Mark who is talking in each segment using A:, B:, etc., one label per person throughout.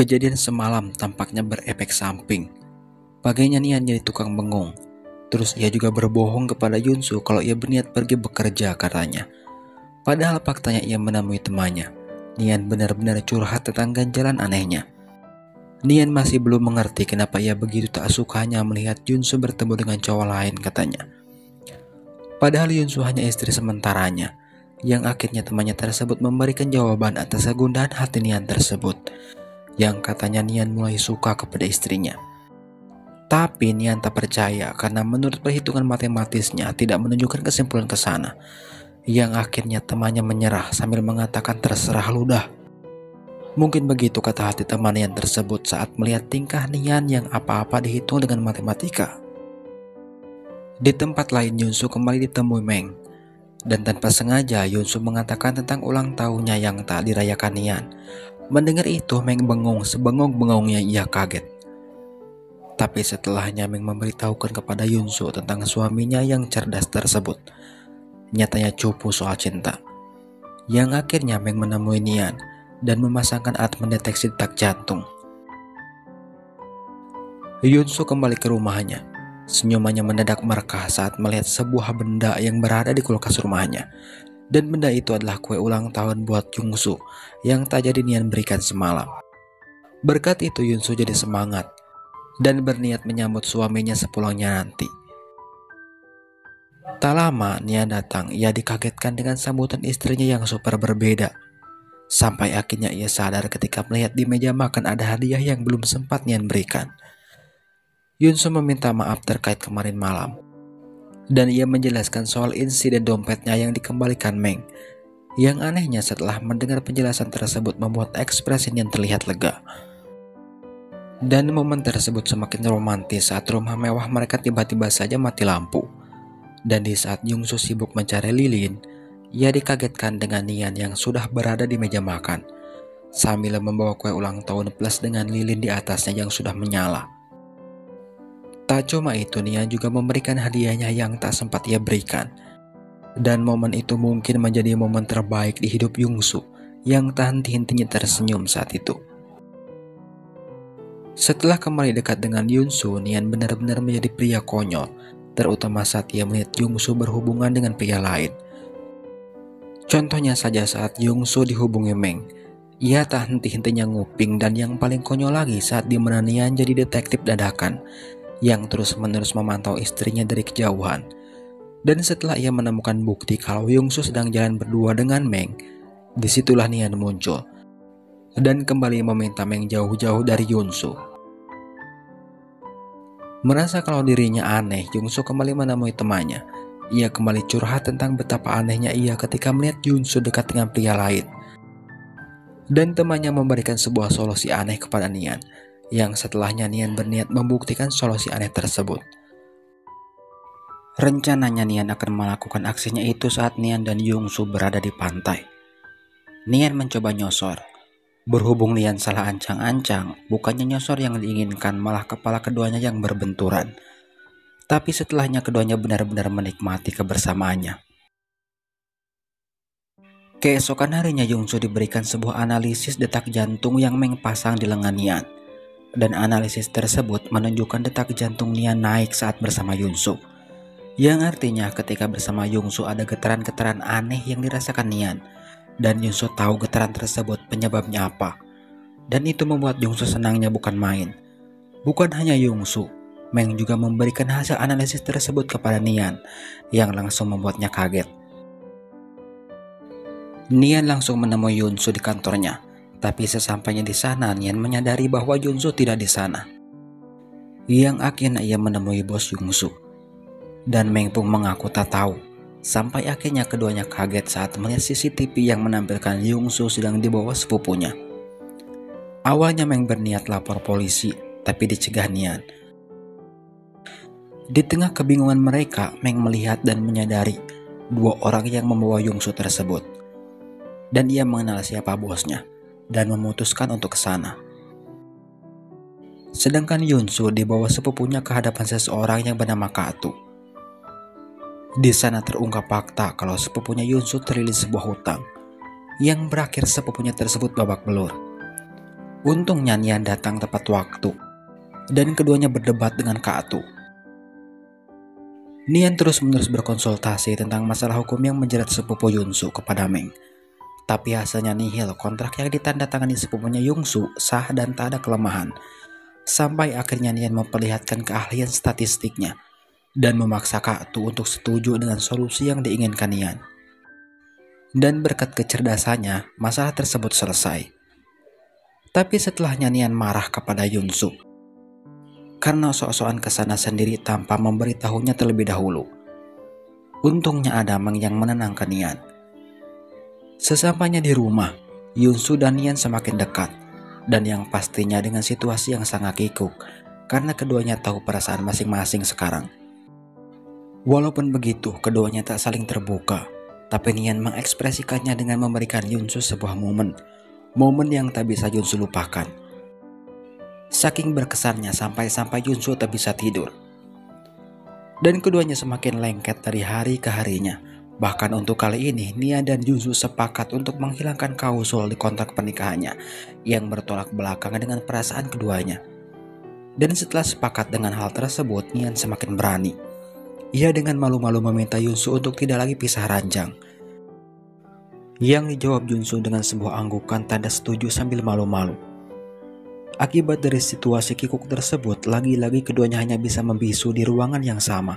A: Kejadian semalam tampaknya berefek samping. Paginya Nian jadi tukang bengong. Terus ia juga berbohong kepada Yunsu kalau ia berniat pergi bekerja katanya. Padahal faktanya ia menemui temannya. Nian benar-benar curhat tentang ganjalan anehnya. Nian masih belum mengerti kenapa ia begitu tak sukanya melihat Yunsu bertemu dengan cowok lain katanya. Padahal Yunsu hanya istri sementaranya, yang akhirnya temannya tersebut memberikan jawaban atas kegundahan hati Nian tersebut, yang katanya Nian mulai suka kepada istrinya. Tapi Nian tak percaya karena menurut perhitungan matematisnya tidak menunjukkan kesimpulan ke sana, yang akhirnya temannya menyerah sambil mengatakan terserah ludah. Mungkin begitu kata hati teman Nian tersebut saat melihat tingkah Nian yang apa-apa dihitung dengan matematika. Di tempat lain Yunsu kembali ditemui Meng. Dan tanpa sengaja Yunsu mengatakan tentang ulang tahunnya yang tak dirayakan Nian. Mendengar itu Meng bengong sebengong-bengongnya ia kaget. Tapi setelahnya Meng memberitahukan kepada Yunsu tentang suaminya yang cerdas tersebut. Nyatanya cupu soal cinta. Yang akhirnya Meng menemui Nian dan memasangkan alat mendeteksi detak jantung. Yunsu kembali ke rumahnya. Senyumannya mendadak merekah saat melihat sebuah benda yang berada di kulkas rumahnya. Dan benda itu adalah kue ulang tahun buat Yunsu yang tak jadi Nian berikan semalam. Berkat itu Yunsu jadi semangat dan berniat menyambut suaminya sepulangnya nanti. Tak lama Nian datang, ia dikagetkan dengan sambutan istrinya yang super berbeda. Sampai akhirnya ia sadar ketika melihat di meja makan ada hadiah yang belum sempat Nian berikan. Yunsu meminta maaf terkait kemarin malam. Dan ia menjelaskan soal insiden dompetnya yang dikembalikan Meng. Yang anehnya setelah mendengar penjelasan tersebut membuat ekspresi Nian terlihat lega. Dan momen tersebut semakin romantis saat rumah mewah mereka tiba-tiba saja mati lampu. Dan di saat Yunsu sibuk mencari lilin, ia dikagetkan dengan Nian yang sudah berada di meja makan, sambil membawa kue ulang tahun plus dengan lilin di atasnya yang sudah menyala. Tak cuma itu, Nian juga memberikan hadiahnya yang tak sempat ia berikan. Dan momen itu mungkin menjadi momen terbaik di hidup Yunsu, yang tak henti-hentinya tersenyum saat itu. Setelah kembali dekat dengan Yunsu, Nian benar-benar menjadi pria konyol, terutama saat ia melihat Yunsu berhubungan dengan pria lain. Contohnya saja saat Yunsu dihubungi Meng, ia tak henti-hentinya nguping, dan yang paling konyol lagi saat di mana Nian jadi detektif dadakan, yang terus-menerus memantau istrinya dari kejauhan. Dan setelah ia menemukan bukti kalau Yunsu sedang jalan berdua dengan Meng, disitulah Nian muncul, dan kembali meminta Meng jauh-jauh dari Yunsu. Merasa kalau dirinya aneh, Yunsu kembali menemui temannya. Ia kembali curhat tentang betapa anehnya ia ketika melihat Yunsu dekat dengan pria lain. Dan temannya memberikan sebuah solusi aneh kepada Nian, yang setelahnya Nian berniat membuktikan solusi aneh tersebut. Rencananya Nian akan melakukan aksinya itu saat Nian dan Yunsu berada di pantai. Nian mencoba nyosor. Berhubung Nian salah ancang-ancang, bukannya nyosor yang diinginkan, malah kepala keduanya yang berbenturan. Tapi setelahnya keduanya benar-benar menikmati kebersamaannya. Keesokan harinya Yunsu diberikan sebuah analisis detak jantung yang Meng pasang di lengan Nian. Dan analisis tersebut menunjukkan detak jantung Nian naik saat bersama Yunsu. Yang artinya ketika bersama Yunsu ada getaran-getaran aneh yang dirasakan Nian. Dan Yunsu tahu getaran tersebut penyebabnya apa. Dan itu membuat Yunsu senangnya bukan main. Bukan hanya Yunsu, Meng juga memberikan hasil analisis tersebut kepada Nian, yang langsung membuatnya kaget. Nian langsung menemui Yunsu di kantornya, tapi sesampainya di sana Nian menyadari bahwa Yunsu tidak di sana. Yang akhirnya ia menemui bos Yunsu. Dan Meng pun mengaku tak tahu. Sampai akhirnya keduanya kaget saat melihat CCTV yang menampilkan Yunsu sedang dibawa sepupunya. Awalnya Meng berniat lapor polisi, tapi dicegah Nian. Di tengah kebingungan mereka, Meng melihat dan menyadari dua orang yang membawa Yunsu tersebut. Dan ia mengenal siapa bosnya, dan memutuskan untuk ke sana. Sedangkan Yunsu dibawa sepupunya ke hadapan seseorang yang bernama Katu. Di sana terungkap fakta kalau sepupunya Yunsu terlilit sebuah hutang, yang berakhir sepupunya tersebut babak belur. Untungnya Nian datang tepat waktu, dan keduanya berdebat dengan Kak Atu. Nian terus-menerus berkonsultasi tentang masalah hukum yang menjerat sepupu Yunsu kepada Meng. Tapi hasilnya nihil, kontrak yang ditandatangani sepupunya Yungsu sah dan tak ada kelemahan. Sampai akhirnya Nian memperlihatkan keahlian statistiknya dan memaksa Kak Atu untuk setuju dengan solusi yang diinginkan Nian. Dan berkat kecerdasannya, masalah tersebut selesai. Tapi setelahnya Nian marah kepada Yunsu karena sok-sokan kesana sendiri tanpa memberitahunya terlebih dahulu. Untungnya ada Meng yang menenangkan Nian. Sesampainya di rumah, Yunsu dan Nian semakin dekat, dan yang pastinya dengan situasi yang sangat kikuk, karena keduanya tahu perasaan masing-masing sekarang. Walaupun begitu, keduanya tak saling terbuka, tapi Nian mengekspresikannya dengan memberikan Yunsu sebuah momen yang tak bisa Yunsu lupakan. Saking berkesannya sampai Yunsu tak bisa tidur. Dan keduanya semakin lengket dari hari ke harinya. Bahkan untuk kali ini, Nian dan Yunsu sepakat untuk menghilangkan klausul di kontrak pernikahannya yang bertolak belakang dengan perasaan keduanya. Dan setelah sepakat dengan hal tersebut, Nian semakin berani. Ia dengan malu-malu meminta Yunsu untuk tidak lagi pisah ranjang. Yang dijawab Yunsu dengan sebuah anggukan tanda setuju sambil malu-malu. Akibat dari situasi kikuk tersebut, lagi-lagi keduanya hanya bisa membisu di ruangan yang sama.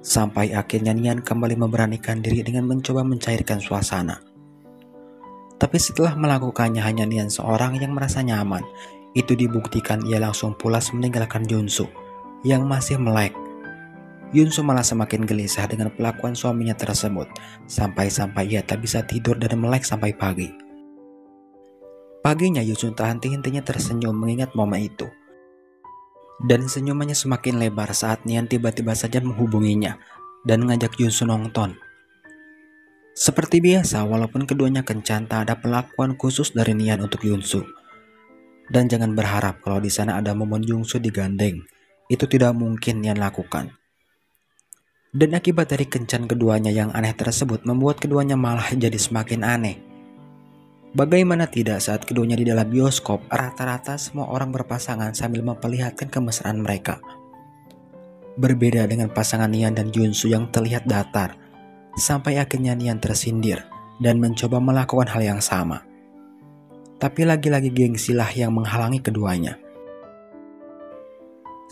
A: Sampai akhirnya Nian kembali memberanikan diri dengan mencoba mencairkan suasana. Tapi setelah melakukannya hanya Nian seorang yang merasa nyaman. Itu dibuktikan ia langsung pulas meninggalkan Yunsu yang masih melek. Yunsu malah semakin gelisah dengan pelakuan suaminya tersebut. Sampai-sampai ia tak bisa tidur dan melek sampai pagi. Paginya Yunsu tak henti-hentinya tersenyum mengingat momen itu. Dan senyumannya semakin lebar saat Nian tiba-tiba saja menghubunginya dan mengajak Yunsu nonton. Seperti biasa, walaupun keduanya kencan, tak ada perlakuan khusus dari Nian untuk Yunsu. Dan jangan berharap kalau di sana ada momen Yunsu digandeng. Itu tidak mungkin Nian lakukan. Dan akibat dari kencan keduanya yang aneh tersebut membuat keduanya malah jadi semakin aneh. Bagaimana tidak saat keduanya di dalam bioskop, rata-rata semua orang berpasangan sambil memperlihatkan kemesraan mereka. Berbeda dengan pasangan Nian dan Yunsu yang terlihat datar, sampai akhirnya Nian tersindir dan mencoba melakukan hal yang sama. Tapi lagi-lagi gengsilah yang menghalangi keduanya.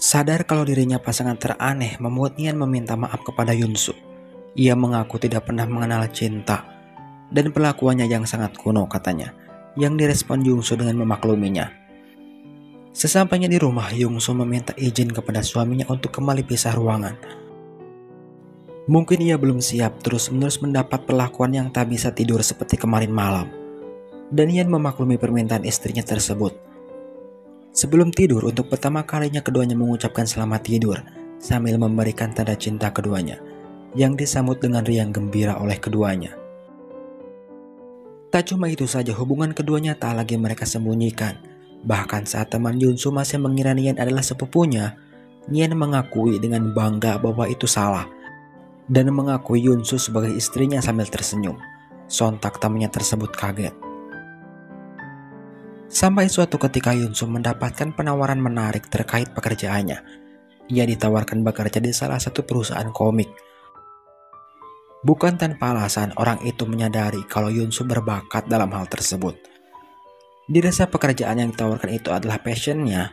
A: Sadar kalau dirinya pasangan teraneh membuat Nian meminta maaf kepada Yunsu. Ia mengaku tidak pernah mengenal cinta dan perlakuannya yang sangat kuno katanya, yang direspon Yunsu dengan memakluminya. Sesampainya di rumah, Yunsu meminta izin kepada suaminya untuk kembali pisah ruangan. Mungkin ia belum siap terus-menerus mendapat perlakuan yang tak bisa tidur seperti kemarin malam. Dan Nian memaklumi permintaan istrinya tersebut. Sebelum tidur, untuk pertama kalinya keduanya mengucapkan selamat tidur sambil memberikan tanda cinta keduanya, yang disambut dengan riang gembira oleh keduanya. Tak cuma itu saja, hubungan keduanya tak lagi mereka sembunyikan. Bahkan saat teman Yunsu masih mengira Nian adalah sepupunya, Nian mengakui dengan bangga bahwa itu salah dan mengakui Yunsu sebagai istrinya sambil tersenyum. Sontak temannya tersebut kaget. Sampai suatu ketika Yunsu mendapatkan penawaran menarik terkait pekerjaannya. Ia ditawarkan bekerja di salah satu perusahaan komik. Bukan tanpa alasan, orang itu menyadari kalau Yunsu berbakat dalam hal tersebut. Dirasa pekerjaan yang ditawarkan itu adalah passionnya.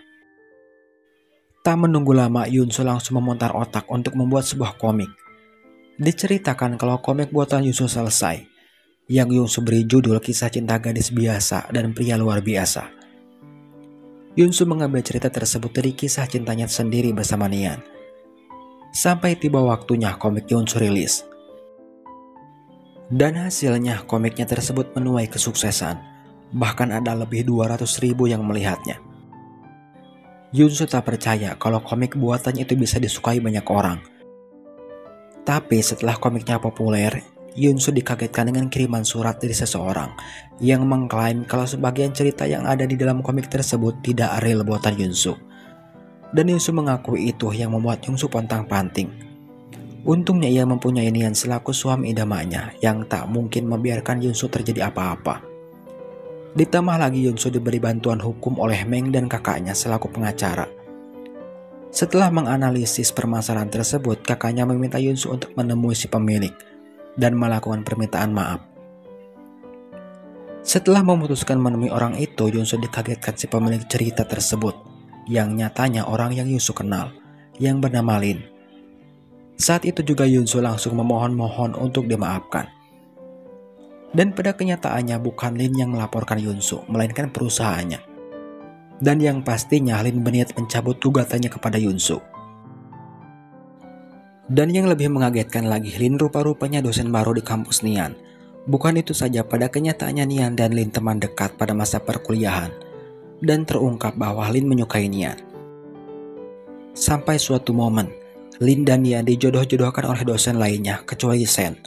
A: Tak menunggu lama, Yunsu langsung memutar otak untuk membuat sebuah komik. Diceritakan kalau komik buatan Yunsu selesai, yang Yunsu beri judul Kisah Cinta Gadis Biasa dan Pria Luar Biasa. Yunsu mengambil cerita tersebut dari kisah cintanya sendiri bersama Nian. Sampai tiba waktunya komik Yunsu rilis. Dan hasilnya komiknya tersebut menuai kesuksesan. Bahkan ada lebih 200.000 yang melihatnya. Yunsu tak percaya kalau komik buatannya itu bisa disukai banyak orang. Tapi setelah komiknya populer, Yunsu dikagetkan dengan kiriman surat dari seseorang yang mengklaim kalau sebagian cerita yang ada di dalam komik tersebut tidak real buatan Yunsu. Dan Yunsu mengakui itu yang membuat Yunsu pontang-panting. Untungnya ia mempunyai Nian selaku suami idamanya yang tak mungkin membiarkan Yunsu terjadi apa-apa. Ditambah lagi Yunsu diberi bantuan hukum oleh Meng dan kakaknya selaku pengacara. Setelah menganalisis permasalahan tersebut, kakaknya meminta Yunsu untuk menemui si pemilik dan melakukan permintaan maaf. Setelah memutuskan menemui orang itu, Yunsu dikagetkan si pemilik cerita tersebut, yang nyatanya orang yang Yunsu kenal, yang bernama Lin. Saat itu juga Yunsu langsung memohon-mohon untuk dimaafkan. Dan pada kenyataannya bukan Lin yang melaporkan Yunsu, melainkan perusahaannya. Dan yang pastinya Lin berniat mencabut gugatannya kepada Yunsu. Dan yang lebih mengagetkan lagi, Lin rupa-rupanya dosen baru di kampus Nian. Bukan itu saja, pada kenyataannya Nian dan Lin teman dekat pada masa perkuliahan. Dan terungkap bahwa Lin menyukai Nian. Sampai suatu momen, Lin dan Nian dijodoh-jodohkan oleh dosen lainnya kecuali Sen,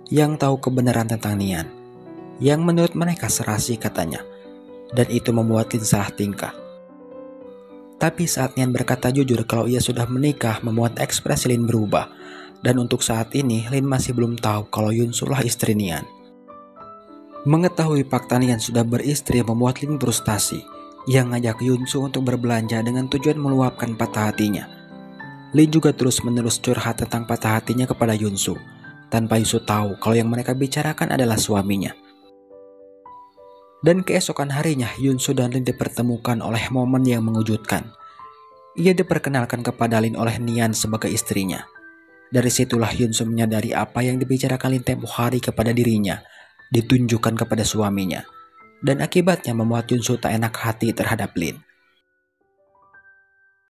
A: yang tahu kebenaran tentang Nian. Yang menurut mereka serasi katanya. Dan itu membuat Lin salah tingkah. Tapi saat Nian berkata jujur kalau ia sudah menikah, membuat ekspresi Lin berubah. Dan untuk saat ini, Lin masih belum tahu kalau Yunsu lah istri Nian. Mengetahui fakta Nian sudah beristri membuat Lin frustasi, yang ngajak Yunsu untuk berbelanja dengan tujuan meluapkan patah hatinya. Lin juga terus-menerus curhat tentang patah hatinya kepada Yunsu, tanpa Yunsu tahu kalau yang mereka bicarakan adalah suaminya. Dan keesokan harinya, Yunsu dan Lin dipertemukan oleh momen yang mengejutkan. Ia diperkenalkan kepada Lin oleh Nian sebagai istrinya. Dari situlah Yunsu menyadari apa yang dibicarakan Lin tempo hari kepada dirinya, ditunjukkan kepada suaminya. Dan akibatnya membuat Yunsu tak enak hati terhadap Lin.